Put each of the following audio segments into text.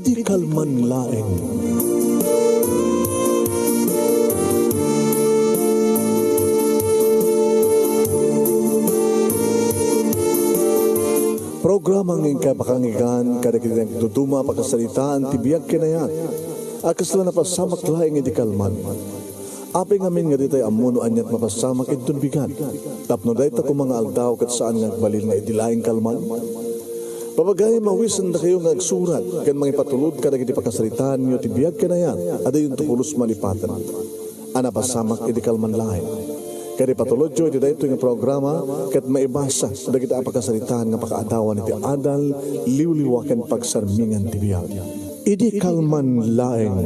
Idi kalman laeng. Programa ng kapakangigan kada kitang tutuma pagkasalitaan tibiyag kinayan. Akas lang napasamak laeng idi kalman. Api ngamin nga ditay amuno anyat mapasamak idun bigan. Tapno dayta ko mga aldaw kat saan nga balil nga idilaing kalman. Papagay mawisan na kayo nga agsurat kan mga ipatulod kada kiti pagkasalitaan nyo tibiyag kinayan. Ada yung tukulos malipatan. Anapasamak idi kalman laeng. Kaya patulod jo iti dayto nga programa ket maibasa dagiti apagkasalitaan nga pakaadawan iti adal liwliwaken pagsarmingan ti biag. Idi kalman laeng.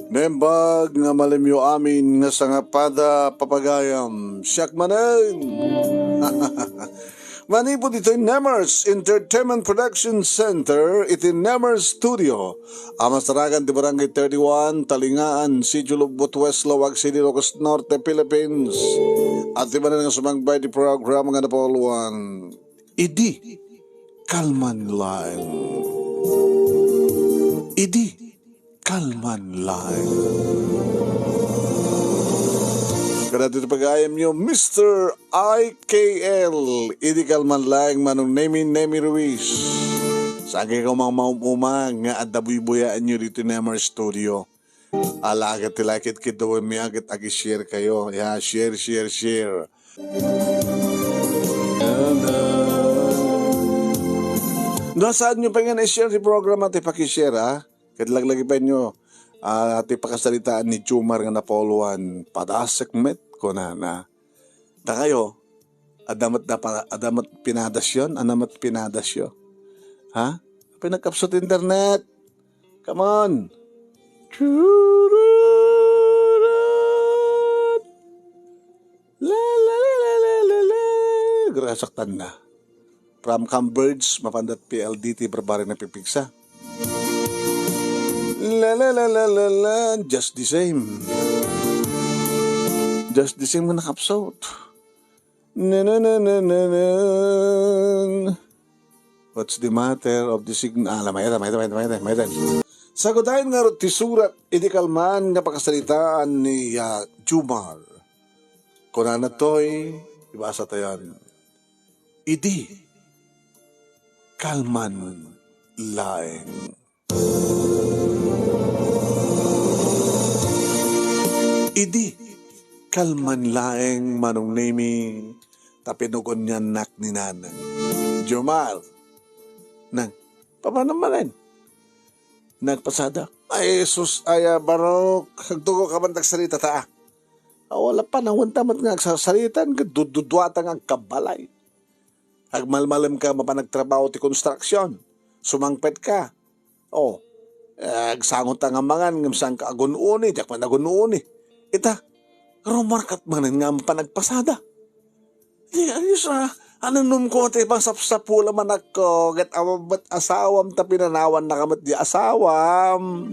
Nembag nga malimyo amin nga sangapada papagayam siyak manen. Manipod ito yung Nemers Entertainment Production Center, iti Nemers Studio. Amasaragan di Barangay 31, Talingaan, Sitio Lubot West, Lawag City, Ilocos Norte, Philippines. At di ba na nga sumagbay di program nga napawuluan. Idi, kalman lang. Idi, kalman lang. Kada dito pag-ayam nyo, Mr. IKL. Idi kalman lang manong Nemi Ruiz. Sagay ko mga maumumang nga at nabuyaan nyo dito na mga studio. Alagat tilakit kito mi agad agi-share kayo. Yeah, share. Nasaan nyo pa nga na-share si program at ipakishare ha? Kadlaglagi pa nyo. At ipakasalitaan ni Jumar nga napoluan padasakmet ko na kayo adamat pinadasyon anamat pinadasyo ha pinagkapsot internet come on la grasaktan na from Cambridge mapandat PLDT berbari na pipiksa la just the same mo nakapsot na what's the matter of the signal mayroon sagutain nga ti surat idi kalman nga pakasalitaan ni Jumar kuna na to'y ibasa tayan idi kalman laeng. Idi kalman laeng manong Nemi tapinugon niya nak ni nanang Jumar nang pamanamanan nagpasada ay sus ay barok hagdugo ka man tagsalita ta wala pa nawan tamat nga agsasalitan dududwatan ang kabalay agmalmalam ka mapanagtrabaho ti construction sumangpet ka agsangot ang amangan ngamsang ka agununi jak man agununi ita rumarkat manan nga panagpasada. Di ayos ananum ko te pasapsapula man ako get awabat asawam ta pinanawan na kamat di asawam.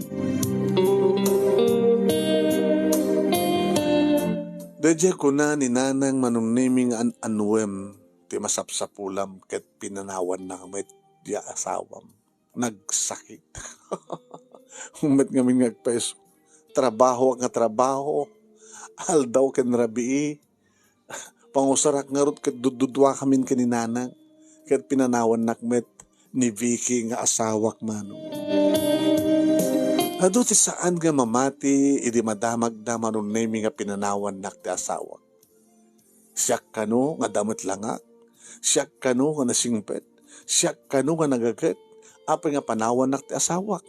Dadya ko na ni nanang manuniming anwem ti masapsapulam ket pinanawan na kamat di asawam. Nagsakit. Humet ngamin ngagpeso. Trabaho nga trabaho. Aldaw ken rabii. Pangusarak nga rot ket dududwa kamin kaninanang. Ket pinanawan nakmet ni Vicky nga asawak manong. Ado ti saan nga mamati idi madamag da manunemi nga pinanawan nak ti asawak. Siyak kano nga damit langak. Siyak kano nga nasingpet. Siyak kano nga nagaget. Apa nga panawan nak ti asawak.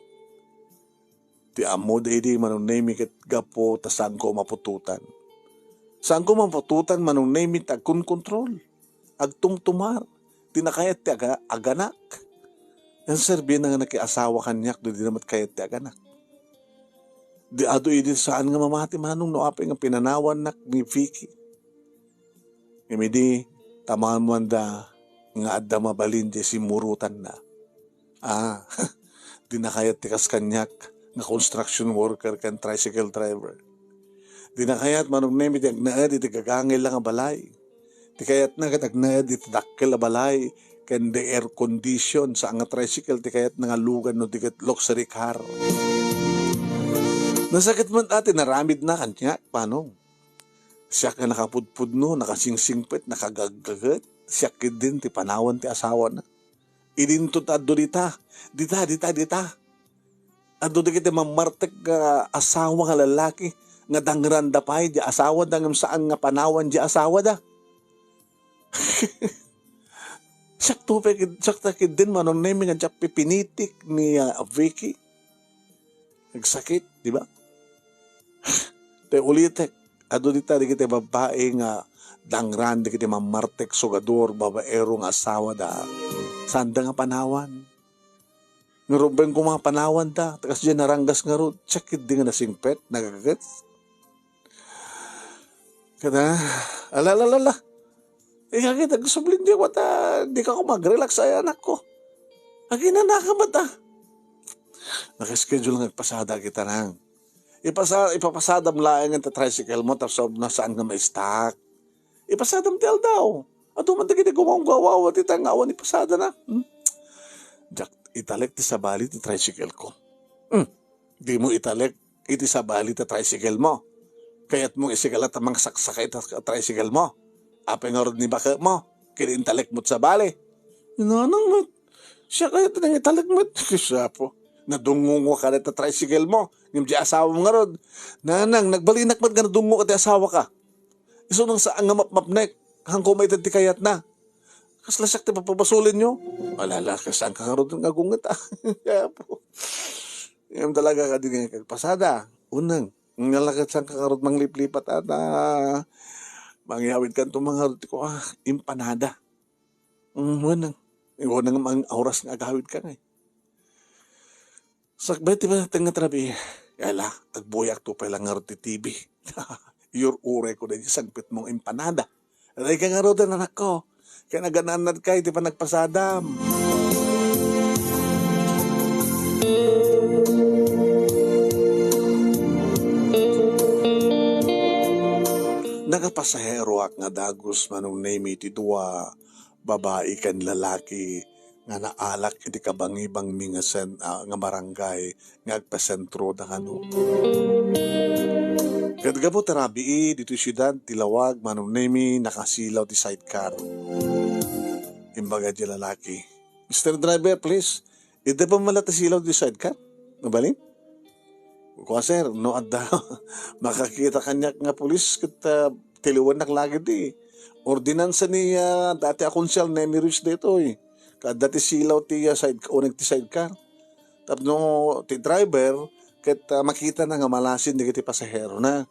Ti amo da idi manunemi ket gapo ta saan ko mapututan. Saan ko mapututan manunemi tagkun kontrol. Agtumtumar. Tinakayat ti aganak. Yan serbi na nga nakiasawa kanyak do di namat kayat ti aganak. Di ado idi saan nga mamati manong no apa nga pinanawan nak ni Vicky. Imidi tamaan mo anda nga adda mabalin di simurutan na. Di nakayat ti kas kanyak nga construction worker kan tricycle driver. Di na kayat manong nemi ti agnaad iti gagangil lang ang balay. Ti kayat na katagnayad iti dakkel a balay ken the air condition sa nga tricycle ti kayat nga lugan no ti ket luxury car. Nasakit man ati naramid na kanya paano? Siya ka nakapudpud no, nakasingsingpet, nakagagagat. Siya din ti panawan ti asawa na. Idinto ta addo dita. Dita. Addo di kiti mamartek nga asawa nga lalaki nga dangranda pay di asawa dangam saan nga panawan di asawa da. Sakta din manong naming nga pipinitik ni Vicky. Nagsakit, di ba? Te ulitek. Ado dita di kita babae nga dangran di kita mamartek sugador babaero nga asawa da. Sanda nga panawan. Ngarubeng ko mga panawan da. Takas dyan naranggas nga ro. Tsakit di nga nasingpet. Nagagats. Kada, alalala. Ikakita gusublin di ko di ka ko mag-relax ay anak ko. Agina nakabat Nakaschedule nga pasada kita nang. Ipapasadam laeng ang tricycle mo tapos na saan nga may stock. Ipasadam tel daw. At umantag iti gumawang-gawawa ti tangawan ipasada na. Jak, italek ti sabali ti tricycle ko. Di mo italek iti sabali ti tricycle mo. Kaya't mong isigalat ang mga saksakay ti tricycle mo. Apay nga ni baka mo. Kinintalek mo't sabali. Inanang mo. Siya kayo ito nang italek mo't. Siya po. Nadungungo ka na tricycle mo. Yung di asawa mo nga rod. Nanang, nagbalinak man ka nadungo ka di asawa ka. Iso nang saan nga mapmapnek. Hangko may tanti kayat na. Kaslasak ti papabasulin nyo. Malala, kasaan ka nga rod ng agungat Kaya po. Yung talaga ka din nga kagpasada. Unang, nalakat saan ka nga rod mang liplipat at mangyawid ka itong mga rod ko. Impanada. Unang. Iwan nga mga oras nga agawid ka nga Sakbay, diba natin nga trabi? Yala, agbuyak to pa lang nga ti TV. Your ure ko na yung sagpit mong empanada. Aray ka nga ro din, anak ko. Kaya nagananad ka, di pa nagpasadam. Nagapasahero ak nga dagos manong name iti dua babae kan lalaki nga naalak iti kabangibang mingasen nga barangay nga agpasentro da kano. Kadgabo terabi dito syudad tilawag manong nemi nakasilaw ti sidecar. Imbaga di lalaki. Mr. Driver, please. Ito pa malata silaw ti sidecar? Nabalin? Kuha sir, no adda. Makakita kanyak nga pulis kita tiliwan naklagi di. Ordinansa ni dati akonsyal nemi Ruiz dito Kada ti silaw ti sidecar. Tapno ti driver, ket makita na nga malasin di ti pasahero na.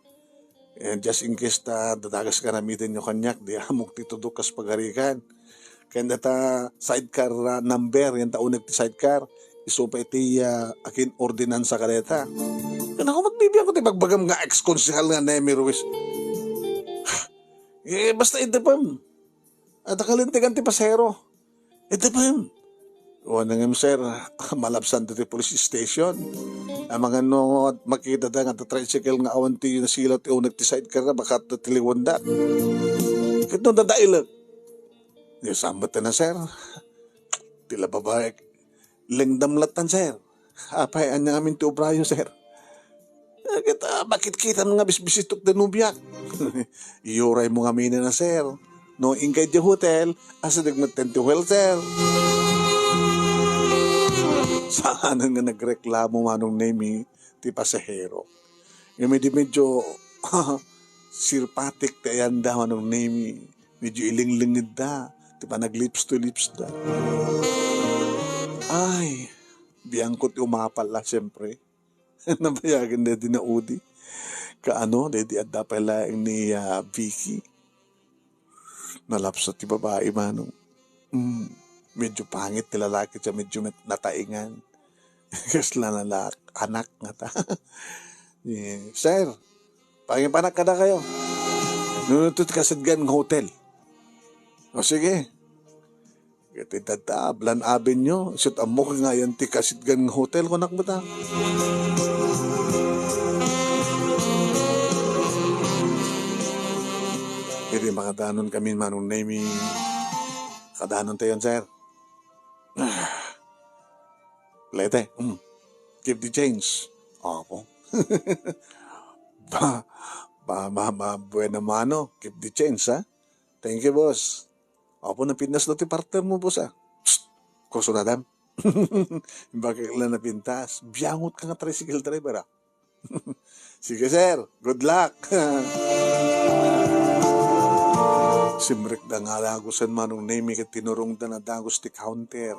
And just in case dadagas ka namitin nyo kanyak, di amok ti tudukas pagarikan. Kaya data sidecar number, yung taunag ti sidecar, isupa iti akin ordinansa ka deta. Kaya ako magbibiyang ko ti pagbagam nga ex-konsihal nga Nemi Ruiz. Basta ito pa. At akalintigan ti pasahero. Ito pa yun. O nangam sir, malapsan ti police station. Ang mga no, makita ta nga tricycle nga awan ti nasilaw ti unag ti sidecar na baka tiliwan da. Kito dadailag. Yung sambat na sir. Tila babae. Lengdamlatan sir. Apay, anya amin ti obrayo sir. Kita, bakit kita nga bisbisitok na nubiyak? Iyuray mo nga mina na sir. No ingkay di hotel, asa nagmaten ti hotel, sir. Saan nga nagreklamo manong nemi ti pasahero. Yung medyo sirpatik ti ayanda manong nemi. Medyo ilinglingid da. Ti pa naglips to lips da. Ay, biyang ko ti umapal la, siyempre. Nabayagan na din na udi. Kaano, di adda pala ni Vicky. Nalapsat ti babae manong. Medyo pangit ti lalaki siya, medyo nataingan. Kasla na anak nga ta. Sir, pangipanak ka na kayo. Nunutot ka sa gan hotel. O sige. Kati tata, Blan Avenue. Sut amok nga yan ti kasidgan hotel ko nakbata. Iti Hindi makadanon kami manong name kadanon tayo sir. Lete, keep the change. Opo. Buena mano, keep the change ha. Thank you boss. Opo napintas na ti partner mo boss ha. Psst, kurso na dam. Bakit lang napintas? Biyangot ka nga tricycle driver ha. Sige sir, good luck. Simrek da nga dagusan manong name kat tinurong da na dagos ti counter.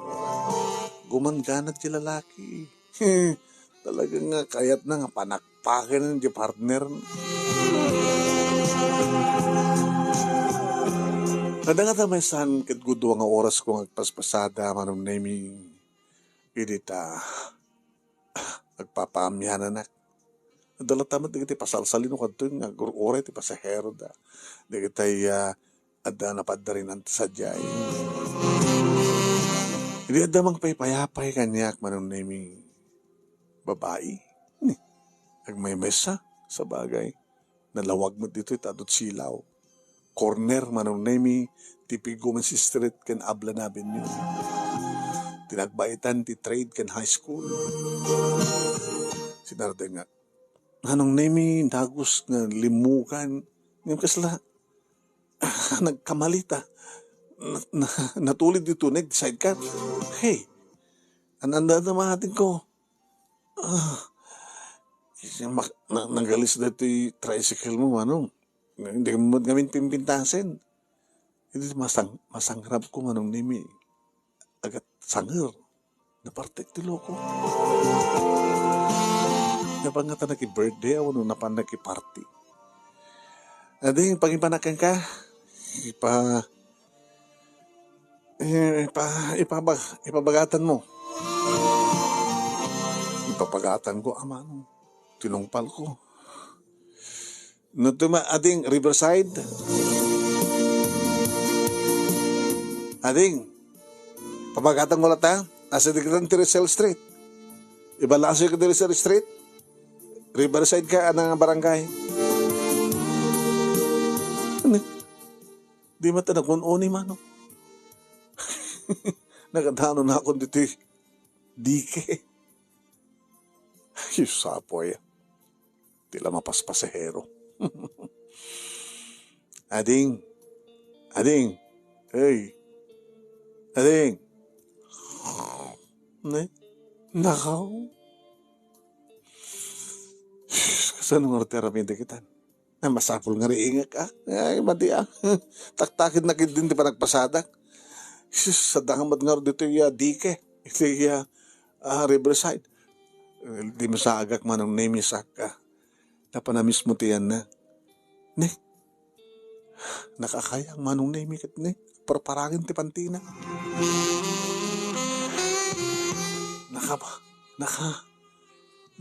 Gumanganat ti lalaki. Talagang nga kayat na nga panakpakin ng di partner. Kada nga tamay saan kat gudo nga oras ko agpaspasada manong name idita agpapaamyan na. Dala tamat di kita pasalsalin ko kanto nga oray ti pasahero da. Di kita ada napadarin ang sadyay. Hindi ada mang paypayapay kanyak manong naming babae. Agmay mesa sa bagay. Nalawag mo dito itadot silaw. Corner manong naming tipigo man si street kan abla namin yun. Tinagbaitan ti trade kan high school. Sinarda nga. Anong naming dagos nga limukan. Ngayon kasla nagkamalita. Natulid dito, nag-sidecar. Hey, ananda naman natin ko. Nagalis na ito yung tricycle mo, manong. Hindi mo gamin pimpintasin. Hindi masangrap ko, manong nimi. Agat sanger. Napartek ti loko. Napangata na ki-birthday, ano napan na ki-party. Ading, pag-ipanakan ka, ipabagatan mo. Ipapagatan ko, amano. Tinungpal ko. Nutuma, ading, Riverside. Ading, pabagatan ko lata, nasa dikitan Rizal Street. Ibalaso ka Rizal Street. Riverside ka, anang barangay. Di mata nagpununi mano. Nakadano na ako dito dike. Yung sapoy. Tila mapaspasahero. Ading. Hey. Ading. Nakaw. Saan nga therapy kita? Masapol nga riingak ka. Ay, mati taktakin na din di pa nagpasadak. Sa dangamad nga dito dike. Ito Riverside. Di mo sa agak manong name sak ka. Napanamis mo tiyan na. Nakakayang manong name kat parparangin ti pantina.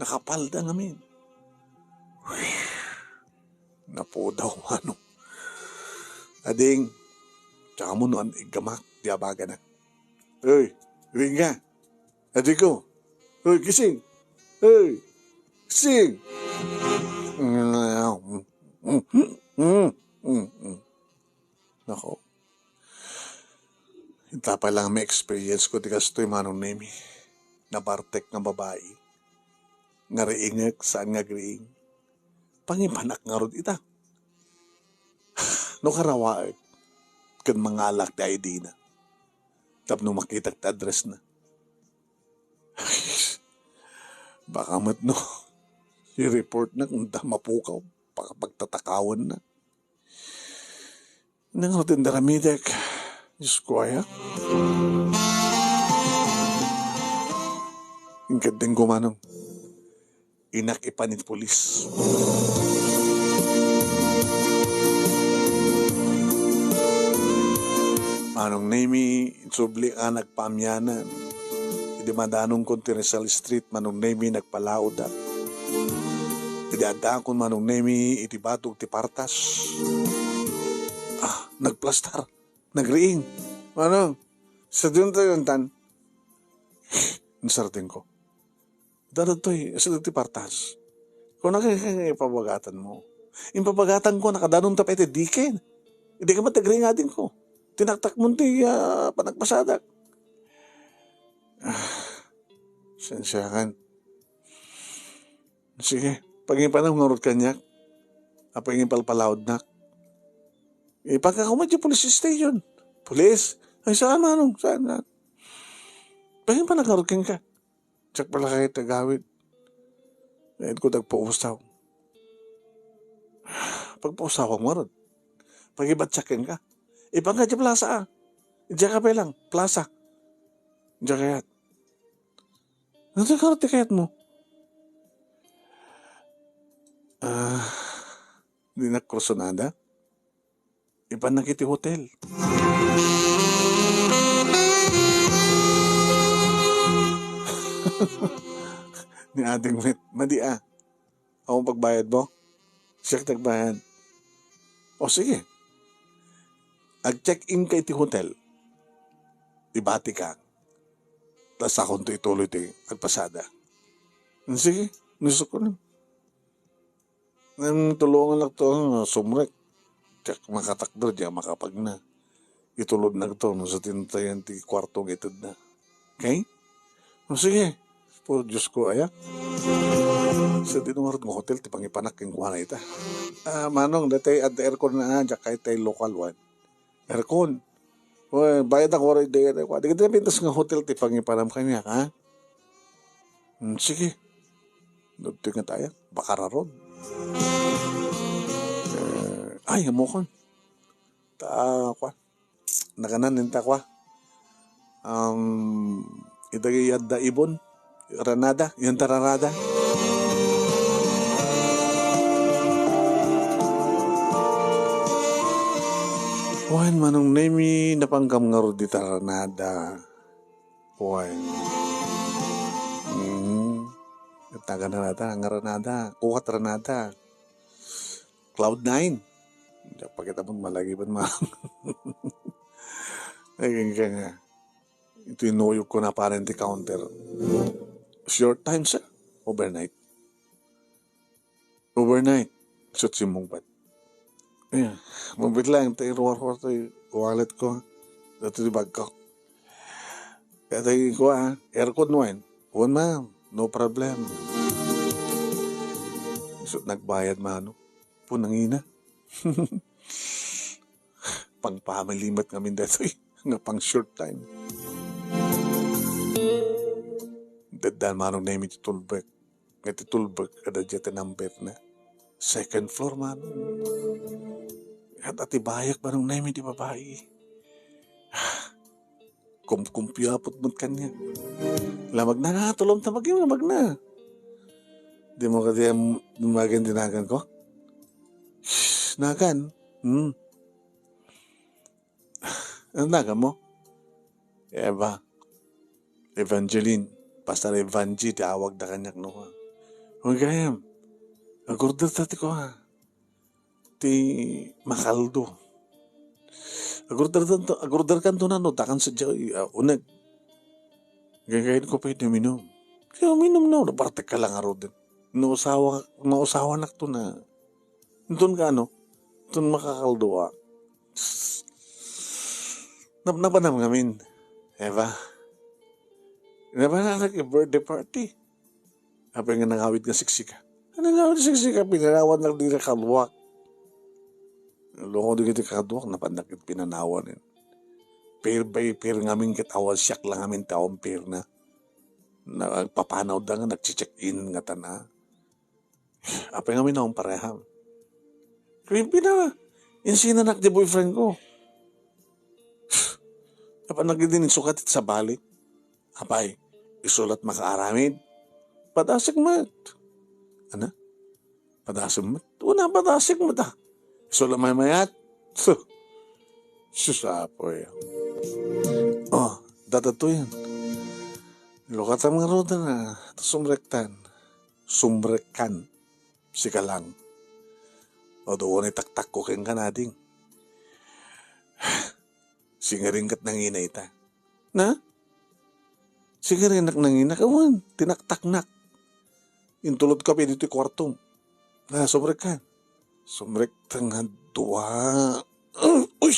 Nakapalda ngamin. Napo daw manong. Ading, tsaka mo noon igamak, diabaga na. Hey, ring ka. Adik ko. Hey, gising. Hey, gising. Nako. Hinta pa lang may experience ko di kastoy manong name. Nabartek ng babae. Ngariingak saan nga griing. Pangipanak nga ron ita. No karawaag. Kan mga alak di ID na. Tapno makita ka address na. Baka mat no. I-report na kung mapukaw. Pagtatakawan na. Nang rotin daramidek. Diyos ko ay Yung gandang gumanong. Inakipanit polis. Manong name subli ka nagpamyanan. Hindi madanong konti Rizal Street, manong name nagpalaod. Hindi adaan kung manong name itibatog ti partas. Nagplastar. Nagriing. Manong, sa doon tayo yung tan. Nasarting ko. Darad to'y, sa ti partas. Kung nakikipabagatan mo. Yung pabagatan ko, nakadanong tapete, dikin. Hindi ka matagri nga din ko. Tinaktak mo ti panagpasadak. Sensyakan. Sige, paging panahon kanyak, apaging palpalawad na. Pagka kumadyo police station, police, ay saan manong, saan? Paging panagkarokin ka. Tsak pala kahit tagawid. Dahil ko tagpaustaw. Pagpaustaw ang marod. Pagibatsakin ka. Ipangka dyan plaza Diyan ka pa lang, plaza. Diyan kayat. Nagkaroon kayat mo? Di na krosonada. Iba na kiti hotel. Ni ating madi Ako pagbayad mo? Siya tagbayad. O sige. Ag-check-in ka iti hotel. Ibati ka. Tapos akong ituloy iti agpasada. Sige. Nusok ko na. Nang tulungan lang ito, sumrek. Tiyak makatakdor, diya makapag na. Itulod na ito, sa tintayan ti kwartong itod na. Okay? O sige. Po, Diyos ko, ayak. Sa dinungarod ng hotel, ti pangipanak yung kuha na ita. Manong, dati at aircon na diya kahit tayo local one. Aircon. Uy, bayad ako rin day. Di ka pintas ng hotel, ti pangipanam kanya, ha? Sige. Dito nga tayo. Bakara road. Ay, hamukon. Kwa. Nakananinta kwa. Itagay da ibon. Ranada. Yung tararada. Wan manong nemi napanggam nga ro di taranada. Wan. Taga na nata, ang ranada. Kukat ranada. Cloud9. Pakita mo malagi ba naman. Ay, nga. Ito yung noyog ko na parang counter. Short time, sir. Overnight. Overnight. Shoot si mong bat. Ayan. Mabit lang. Tayo ruwar-ruwar tayo. Wallet ko. Dito di bag ko. Kaya tayo ko aircon wine. Huwag ma'am. No problem. So, nagbayad mano. Punangina. Pang-pamilimat kami dito nga pang short time. Dadan manong na yung titulbek. Nga titulbek kada dyan number na. Second floor man. At atibayak manong na yung di babae. Kumpiapot mo kanya. Lamag na nga, tulong tamag yung lamag na. Di mo kasi dumagan dinagan ko? Nagan? Ano nagan mo? Eva. Evangeline. Pastor Evangie, tiawag na kanyak no. Huwag kayam. Agurdar tati ko Ti makaldo. Agurdar kanto na no. Takan sa diyo. Unag. Gagayin ko pa yung uminom. Kaya uminom no. Napartek ka lang aro din. Nausawa na to na. Doon ka doon makakaldo Napanam ngamin. Eva. Napanam birthday party. Apa nga nangawit nga siksika. Nangawit siksika. Pinanawan lang din na kalwak. Loko din kita kalwak. Napanakit pinanawan. Pair by pair ngamin kitawa. Siyak lang ngamin tawang pair na. Nagpapanaw da nga. Nag-check-in nga tana. Apa nga minawang pareham. Creepy na. Insinanak di boyfriend ko. Apa nagdinin sukat sa balik. Apay, isulat makaaramid. Padasig mat. Ano? Padasig mat? Una padasig mat Isulat may mayat. Susapoy. Oh, datato yan. Lukat ang mga roda na. Sumrekkan. Sika lang. O doon ay taktak ko keng kanading. Singaringkat ng ina ita. Na? Singaringkat ng ina. Kawan, tinaktaknak. Intulod ka pa dito kwartong. Na, sumrekkan. Sumrektang hadwa. Uy!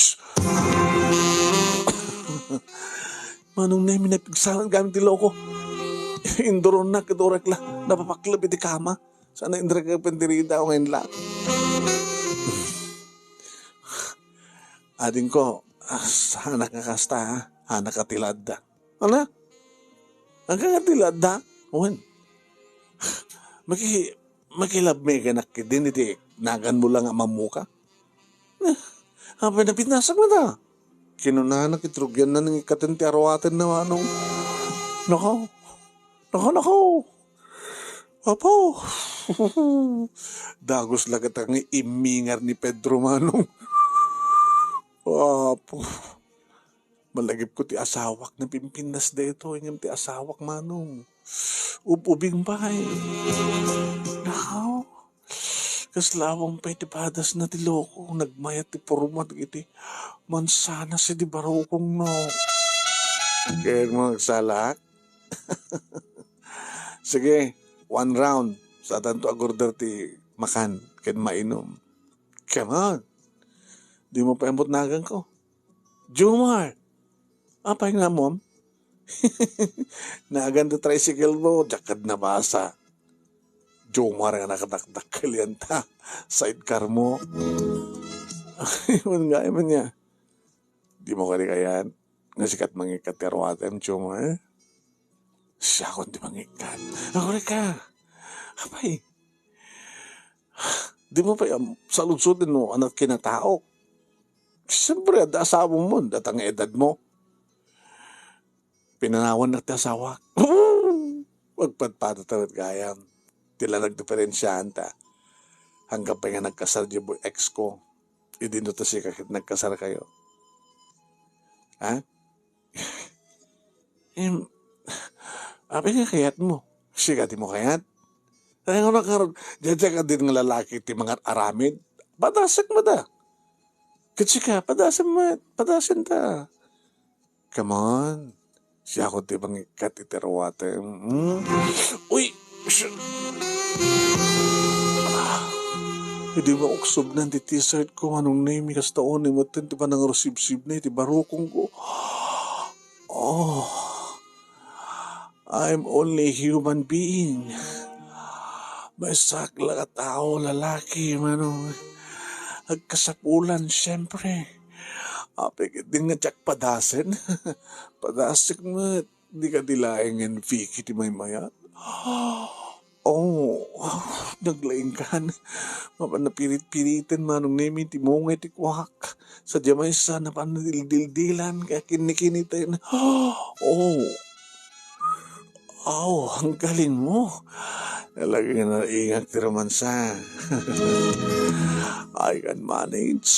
Manong Nemi na pigsalan gamit ti loko. Indoron na kadurek la. Napapaklab iti kama. Sana indra ka pendirida o ngayon la. Ading ko, sana kakasta ha. Hana katilad da. Ano? Ang kakatilad da? Uwan. Makilab may ganak din iti nagan mo lang ang mamuka. Apa na pinasa mo da? Kinunanak itrugyan na ng ikatinti arawatin na manong. Nako. Apo. Dagos lagat ang imingar ni Pedro manong. Apo. Malagip ko ti asawak na pimpinas dito. Inyam ti asawak manong. Ubing bay. Nako. Kaslawang pa iti padas na ti loko. Nagmayat ti porumat iti. Mansana si di barokong no. Kaya magsalak. Sige, 1 round. Sa tanto agorder ti makan. Kaya mainom. Come on. Di mo pa emot nagang ko. Jumar. Apay nga mom. Nagan ti tricycle mo. Jakad na basa. Jumar nga nakatakdak kalyanta. Sidecar mo. Iwan nga iman niya. Di mo kari kayan. Nasikat mangikat karwatem, Jumar. Siya akong di mangikat. Ako rin ka. Apay. Di mo pa saludsudin mo anak kinatao. Siyempre, at asawa mo, at ang edad mo. Pinanawan na ti asawa. Magpadpatatawad gayam. Tila nagdiferensyahan ta. Hanggang pa nga nagkasal di mo ex ko. Hindi no to siya kahit nagkasal kayo. Ha? Abi nga kayat mo. Siya di mo kayat. Kaya nga nakaroon. Diyan ka din ng lalaki ti mga aramid. Padasak mo da. Kasi ka, padasan ta. Come on. Siya ko ti bang ikat iterawate. Uy! Hindi mo uksob na ti t-shirt ko. Anong name kas taon ni matin ti pa nang resib-sib na iti barokong ko. Oh, I'm only a human being. May sakla ka tao, lalaki, manong. Agkasapulan, siyempre. Apik, di nga tsak padasin. Padasik mo, di ka dilaing and Vicky ti may mayat. Oh, naglaing kan. Mapanapirit-piritin manong nemi ti mongay ti kwak. Sa jamay sa napanadildildilan kaya kinikinitay na. Oh, ang galing mo. Talagang naingak ti romansa. I can manage.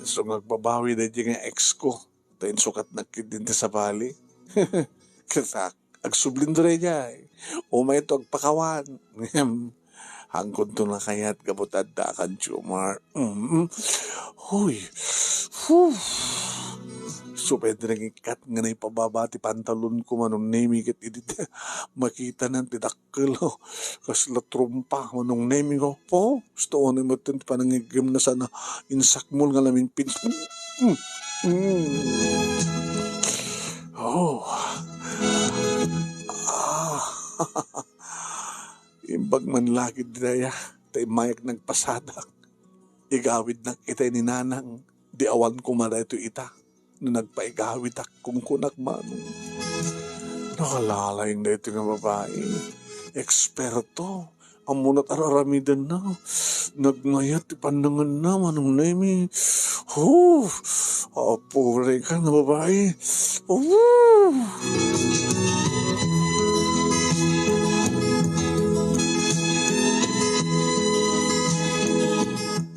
So nagbabawi na dyan nga ex ko. Tayo sukat nagkidin ti sa bali. Kasak. Agsublin do rin niya. O may ito agpakawan. Hangkod to na kayat kabutad da kan Jumar. Huy. So pwede nang ikat nga na ipababati pantalon ko manong nemi kat idit. Makita ng tidakkel. Kasla trumpa manong nemi ko. Po, gusto ko na matin panangigim na sana insakmol nga namin pins. Oh. Imbag man lakid daya, tay mayak nagpasadak. Igawid na kita ni nanang, di awan ko mara ito ita, na nagpaigawid ak kung kunak manong. Nakalalayang na ito nga babae, eksperto, amunat araramidan na, nagngayat ipandangan na manong nemi. Apure ka na babae.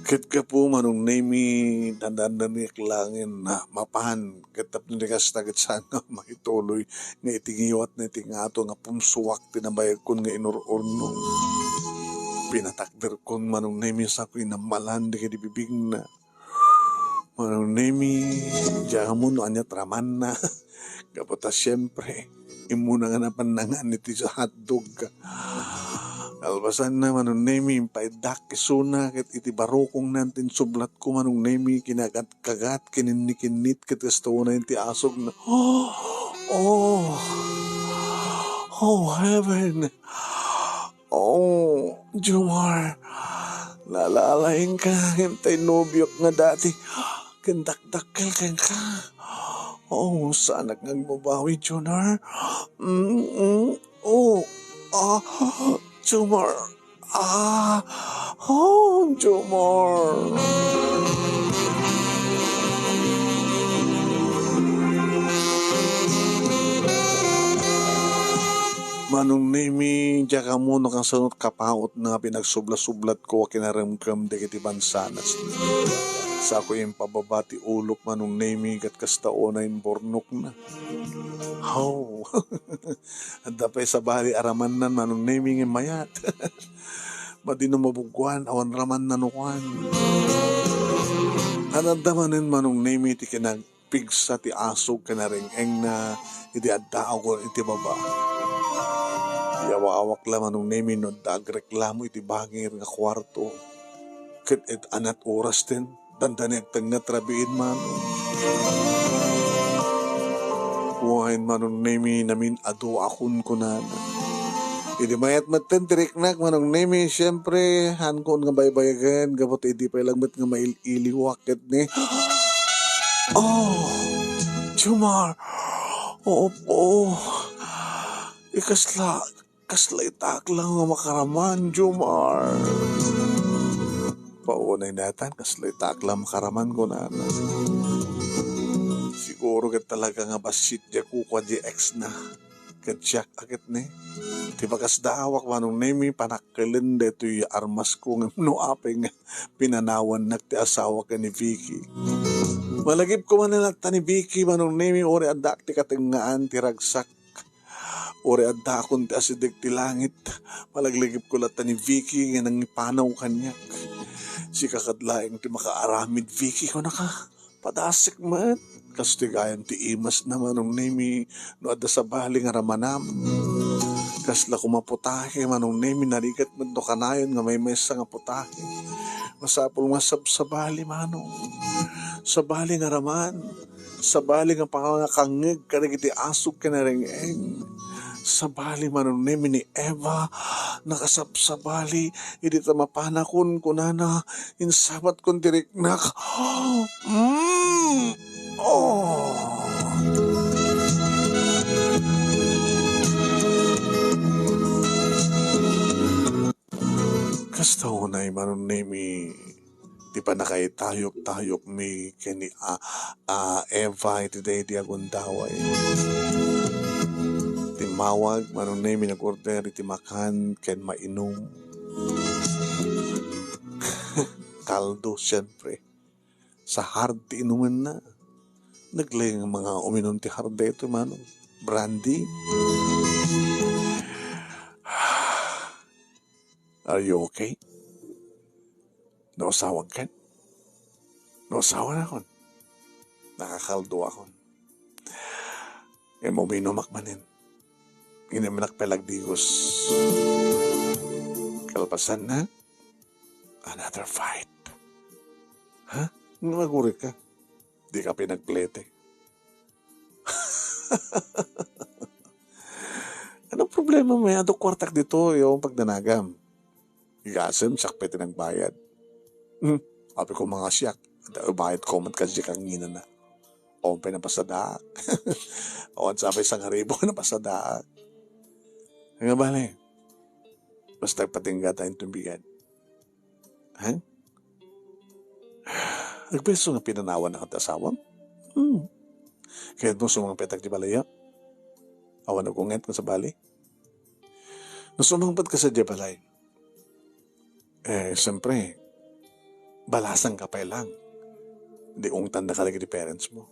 Kit ka po manong nemi nanananik langin na mapahan katap na nikas nagit sana makituloy nga itingiwat na itingato nga pumsuwak tinabayag kon nga inururno. Pinatakder kon manong nemi sa ko inamalan di ka dibibig na. Manong nemi diyan mo no anyat raman na. Kapota siyempre imuna nga napanangan iti sa hotdog ka. Albasan na manong nemi, paidak isuna, kat iti barokong nantin sublat ko manong nemi, kinagat-kagat, kininikinit, kat kasto na yung ti asog na, oh, oh, heaven, oh, Jumar, lalalaing ka, hintay nobyok nga dati, kandak-dakkel ka, oh, sana kang mabawi, Jumar, oh, ah, Jumar, oh, Jumar. Manong nemi, diya ka mo kang sanot kapaot na pinagsubla-sublat ko kinaramkam de kiti bansanas. Sa ako yung pababati ulok manong nemi kat kastao na yung bornok na. How? At dapay sa bali araman na manong nemi ng mayat. Madino mabugwan, awan raman nanukan. Anandamanin manong nemi ti kinagpigsa ti asog kanaring-eng na iti addao ko iti baba. Yawa-awak lang anong nemi no dagreklamo iti bangir nga kwarto. Ket et anat oras din, dandanek tang natrabiin man. Kuhain manong nemi namin ado akun kunan. Idi mayat matten tiriknak manong nemi, siyempre hankon nga baybayagan, gabot idi pa lang nga maililiwakit ni. Oh, Jumar, opo, kasla itak lang nga makaraman, Jumar. Paunay natan, kasla itak lang makaraman ko na. Siguro kat talaga nga basit diya kukwa di ex na. Kat siyak akit ni. Di bakas dawak manong nemi panakilin deto yung armas ko nga nuapeng pinanawan nagti asawa ka ni Vicky. Malagip ko man na ni Vicky manong nemi ori adak ti katingaan ti ragsak. Ori adda akong ti asidig ti langit. Malagligip ko lata ni Vicky nga nang ipanaw kanyak. Si kakadlaing ti makaaramid Vicky ko na ka. Padasik man. Kastigayan ti imas naman ng nemi no adda sa bali nga ramanam. Kasla kumaputahe manong nemi narigat man do kanayon nga may mesa nga putahe. Masapul masab sa bali manong. Sa bali nga raman. Sa bali nga pangangakangig kanagiti asog kanaring-eng. Sa bali manong nemi ni Eva nakasap sa bali hindi ta mapanakon kunana insabat kon diriknak. Oh. Kasta unay manong nemi di pa nakaytayok-tayok mi kini Eva iti day di agundaway. Timawag manong nemi nag-order iti makan ken mainom. Kaldo siyempre. Sa hard ti inuman na. Naglayang mga uminom ti hard ito manong. Brandy. Are you okay? Nausawag ka? Nausawa na akon. Nakakaldo akon. E mo minumak manin. Inaminak pelagdigos. Kalpasan na. Another fight. Ha? Nagurit ka. Di ka pinagplete. Anong problema mo yan? Ito kwartak dito yung pagdanagam. Igasem, siyak pwede ng bayad. Api ko mga siyak. Bayad ko man kasi kang ngina na. O pa na pasadaak. O sabi isang haribo na pasadaak. Nga bale. Basta patingga tayong tumbigan. Ha? Nagbeso nga pinanawan na kang asawam? Kaya mo sumang petak di balaya? Awan ako nget ka sa bali? Nasumangpad ka sa di balay? Siyempre, balasang ka pa lang. Di ungtan na ka lagi di parents mo.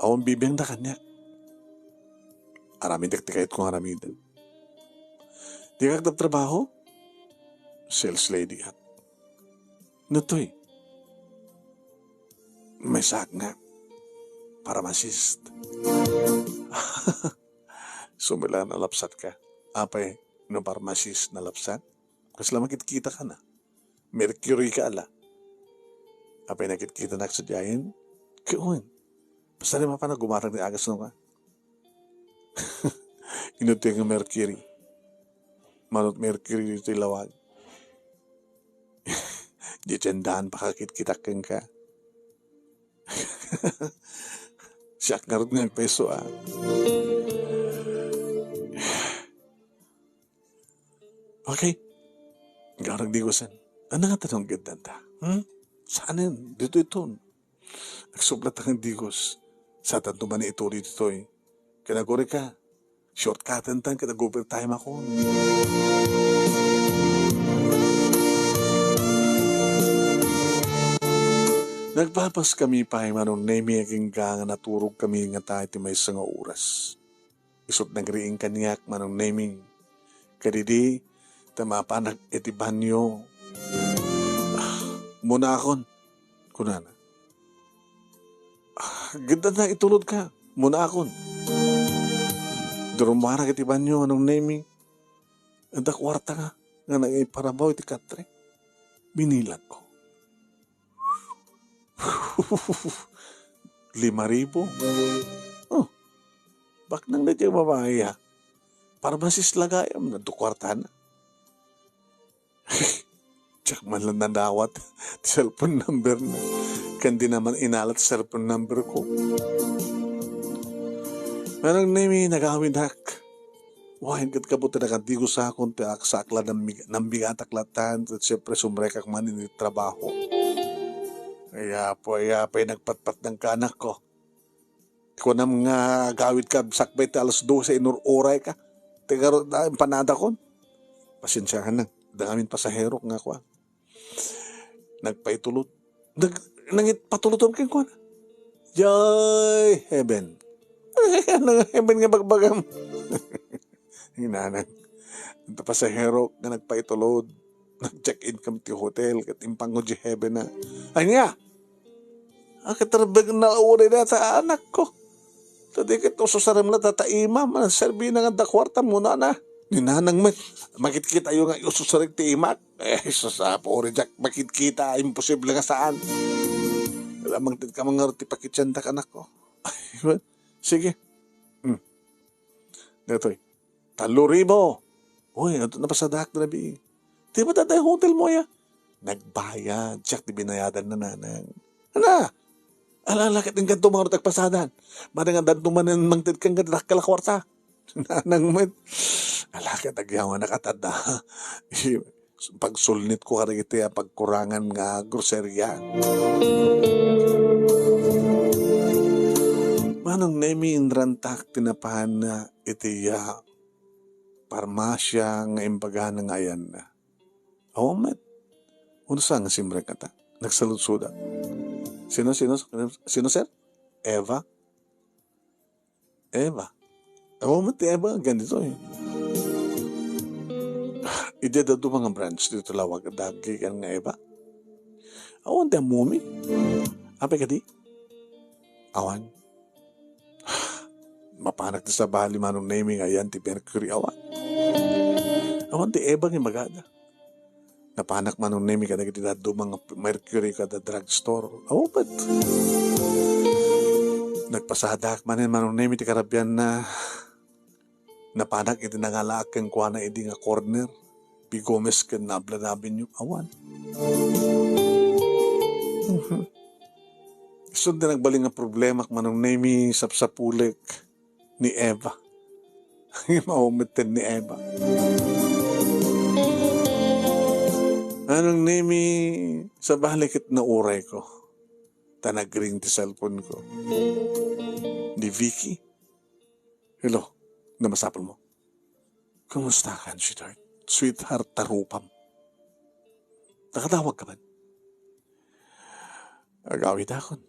Awan bibiyang na kanya. Aramid tiktikait kong aramidan. Di ka trabaho? Sales lady at. Nutoy. May sak nga. Para masist. Sumila nalapsat ka. Apay, no parmasis nalapsat. Kasi lang makikita ka na. Mercury ka ala. Apay nakikita na sa diyan. Kaya basta naman pa na gumarang ni agas no ka. Inuto yung Mercury. Manot Mercury dito ilawag. Di tiyandaan pa kakit-kitakeng ka. Siyak nga rin ng peso Okay. Garang di ko san. Ano nga tanong gandan ta? Saan yan? Dito ito. Nagsublat ang digos. Sa tanto man ito dito Kinaguri ka. Shortcutan tan kada overtime ako. Nagpapas kami pa manong nemi aking nga naturog kami nga tayo ti may nga oras. Isot nagriing kanyak manong nemi. Kadidi, tamapanag iti banyo. Muna akon. Kunana. Ganda na itulod ka. Muna akon. Durumara iti banyo manong nemi. Anda kwarta nga. Nga nangiparabaw iti katre. Binilag ko. 5,000. Bak nang na dyan babae para masis lagayam na dukwarta na. Tsak man lang nadawat cellphone number na. Kandi naman inalat cellphone number ko. Parang nami nagawin hak. Wahin kat kabuti na kanti ko sa akong sakla ng bigataklatan at siyempre sumrekak man in trabaho. Kaya po nagpatpat ng kanak ko. Kung nam nga gawid ka, sakbay ta alas 12, inururay ka. Tegaro na empanada ko. Pasensyahan na. Dangamin pasahero nga ko. Nagpaitulot. Nangit patulot ang king ko. Joy heaven. Heaven nga bagbagam. Hinanang. Pasahero nga nagpaitulot. Nag-check-in kami ti hotel. Katimpang ko di heaven na. Ay nga. Katarabag na uray na sa anak ko. Tadi kito susaram na tataima. Serbi na nga kwarta muna na. Ninanang man. Makikita yung nga ususarig ti imak. Sasapo rin Jack. Makikita. Imposible nga saan. Alamang din ka mga roti pakitsanda ka anak ko. Sige. Dito 3,000. Uy, ito na pa sa dak na bi. Di ba tatay hotel mo ya? Nagbayad. Jack di binayadan na nanang. Ano? Alalakit ng ganito mga rotagpasadan. Madangan danto man ng mangtid kang gandak kalakwarta. Nanang man. Alakit agyawan na katada. Pagsulnit ko karang iti pagkurangan nga groserya. Manong nemi indrantak tinapahan na iti parmasya nga imbagahan nga ayan na. Met. Uno sa nga simbre kata. Nagsalutsudan. Sino, sir? Eva? Met, Eva. Ganito Ide da do mga branch dito lawag dagi kan nga Eva. Awan ti mumi. Ape ka di? Awan. Mapanak ti sa bali manong naming ayan ti Mercury awan. Awan ti Eva nga magada. Napanak manong naming kada kiti do mga Mercury kada drugstore. Awan. Nagpasadak manin manong naming ti karabyan na napanak iti nangalakang kuha na iti nga corner. Bigomes ka nabla namin yung awan. So din nagbaling nga problema manong nami sapsapulik ni Eva. Maumitin ni Eva. Anong nami sa balikit na uray ko. Tanagring ti cellphone ko. Ni Vicky. Hello, namasapal mo. Kumusta ka, sweetheart tarupam. Nakatawag ka man. Agawid akon.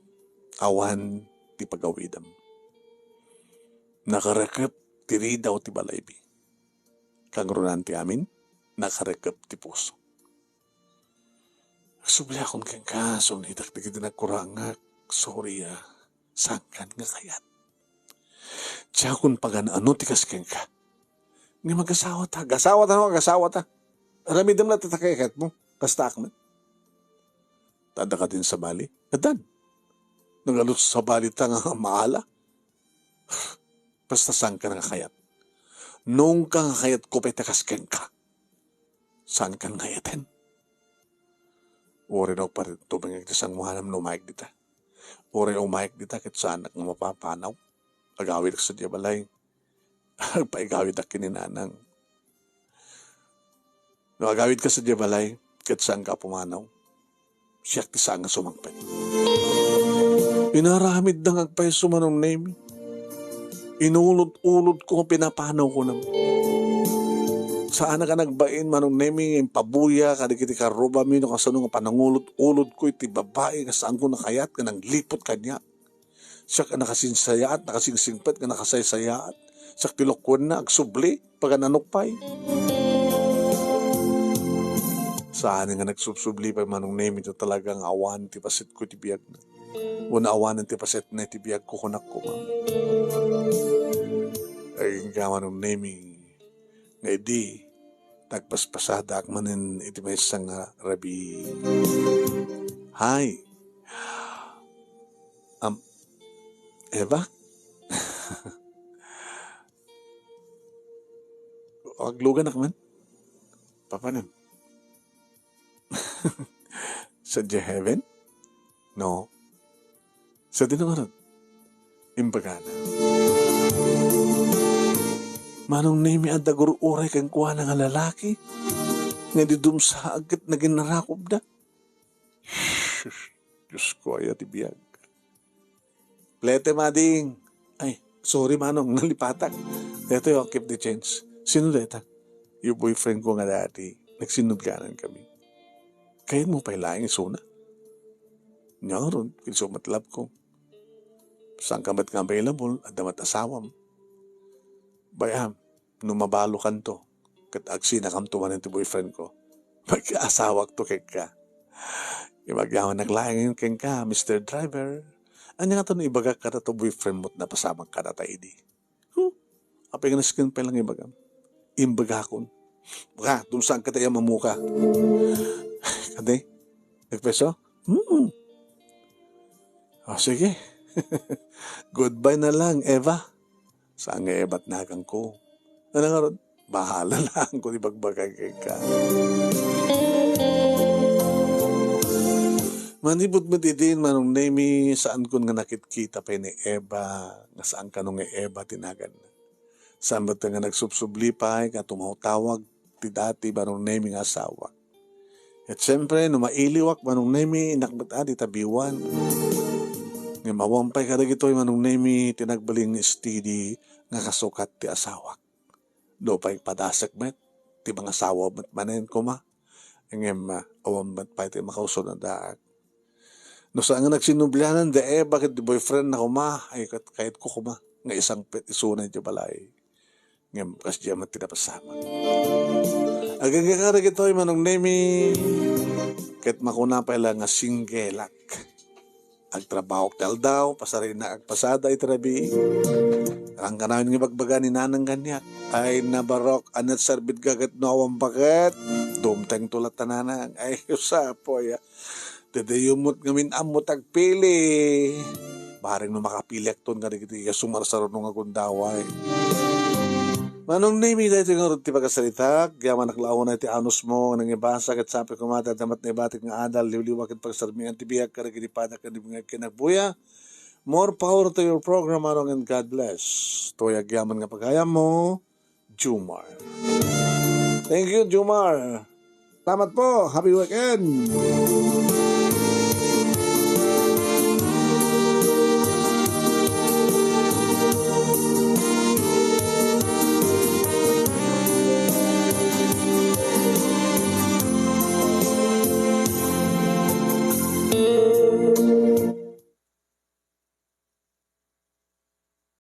Awan ti pagawidam. Nakarekap ti ridaw ti balaybi. Kangrunan ti amin, nakarekap ti puso. Subli akon kang kaso, nitak na kita nagkurangak. Sorry sangkan nga kayat. Tiya kung pagano ti kasken ka. Nga mag-asawa ta. Mag-asawa ta. Aramidam na tatakaykat mo. Kastak man. Tada ka din sa bali. Adan. Nagalot sa bali ta nga maala. Basta saan ka nakakayat. Nung ka nakakayat ko pa itakasken ka. Saan ka nakayatin? Uri daw pa rin tumingin isang muhanam na umayag dita. Uri umayag dita kit saan na mapapanaw. Agawid ka sa diyabalay. Paigawid ak kininanang. No, agawid ka sa diyabalay kit saan ka pumanaw. Siyak ti saan nga sumangpet. Pinaramid na ngagpay sumanong name. Inulot-ulot ko kung pinapanaw ko naman. Saan ka nagbain manong name yung pabuya kadikiti ka roba mi no kasano nga panangulot-ulot ko iti babae nga saan ko nakayat ka nang lipot kanya. Siya ka nakasinsayaat, nakasingsingpet ka nakasaysayaat. Siya tilokwan na agsubli pag nanukpay. Saan nga nagsubsubli pa manong name ito talagang awan ti pasit ko ti biyag na. Una awanan ti pasit na ti biyag ko kunak ko ma. Ay nga manong name nga di tagpaspasada ak manin iti may isang rabi. Hi. Eva? Aglugan ak man? Papanan? Sa heaven? No. Sa dinungarod? Imbagana. Manong name at dagur-uray kang kuha ng lalaki. Nga di dumsa agad na ginarakob na. Diyos ko ay atibiyag. Plete mading. Ay, sorry manong, nalipatak. Dito yung keep the change. Sino dito? Yung boyfriend ko nga dati. Nagsinudganan kami. Kaya mo pa ilaing isuna. Nga ron, kinsumatlap ko. Saan ka ba't nga available at damat asawam? Bayam, numabalo kan to. Kat agsi na kamtuman ng boyfriend ko. Mag-asawak to kay ka. Imagyaman naglaing yung kay ka, Mr. Driver. Anya nga to na ibagak ka na to boyfriend mo't napasamang ka na tayo di. Apay nga na skin pa lang ibagam. Imbagakon. Baka, dun saan ka tayo mamuka. Kade? Nagpeso? Sige. Goodbye na lang, Eva. Saan nga Eva't nagang ko? Ano nga ron? Bahala lang kung ibagbagay kay ka. Manibot mo din manong name saan ko nga nakitkita pa ni Eva nga saan ka nung Eva tinagan. Saan ba nga nagsubsublipay ka tumawag ti dati manong name nga asawa. At siyempre numailiwak manong name inakbat adi tabiwan. Nga mawampay ka rin ito manong name tinagbaling steady nga kasukat ti asawak. Do pa'y padasak met ti mga asawa met manen ko ma. Ngem awam met pa iti makauso na daak. No saan nga nagsinublanan da bakit di boyfriend na kuma ay kahit ko kuma nga isang pet isunay di balay ngem kas di amat tinapasama agang nga rin ito manong nemi kahit makuna pa ilang nga singgelak agtrabaho tel daw pasarin na agpasada itrabi ang kanawin nga bagbaga ni nanang ganyak ay nabarok anat sarbit gagat no awang bakit dumteng tulat tananang ay usapo ya Dadayumot ngamin amot agpili. Baring no makapiliak ton nga rin sumarsaro nung agundaway. Manong name dahil nga rin ti pagkasalita. Gaman naklaon na ti anos mo nang ibasa kat sapi kumata damat na ibatik nga adal liwliwakit pagsarmingan ti biyag ka rin kinipadak ka rin kinagbuya. More power to your program manong and God bless. Tuyag yaman nga pagkaya mo, Jumar. Thank you, Jumar. Tamat po. Happy weekend.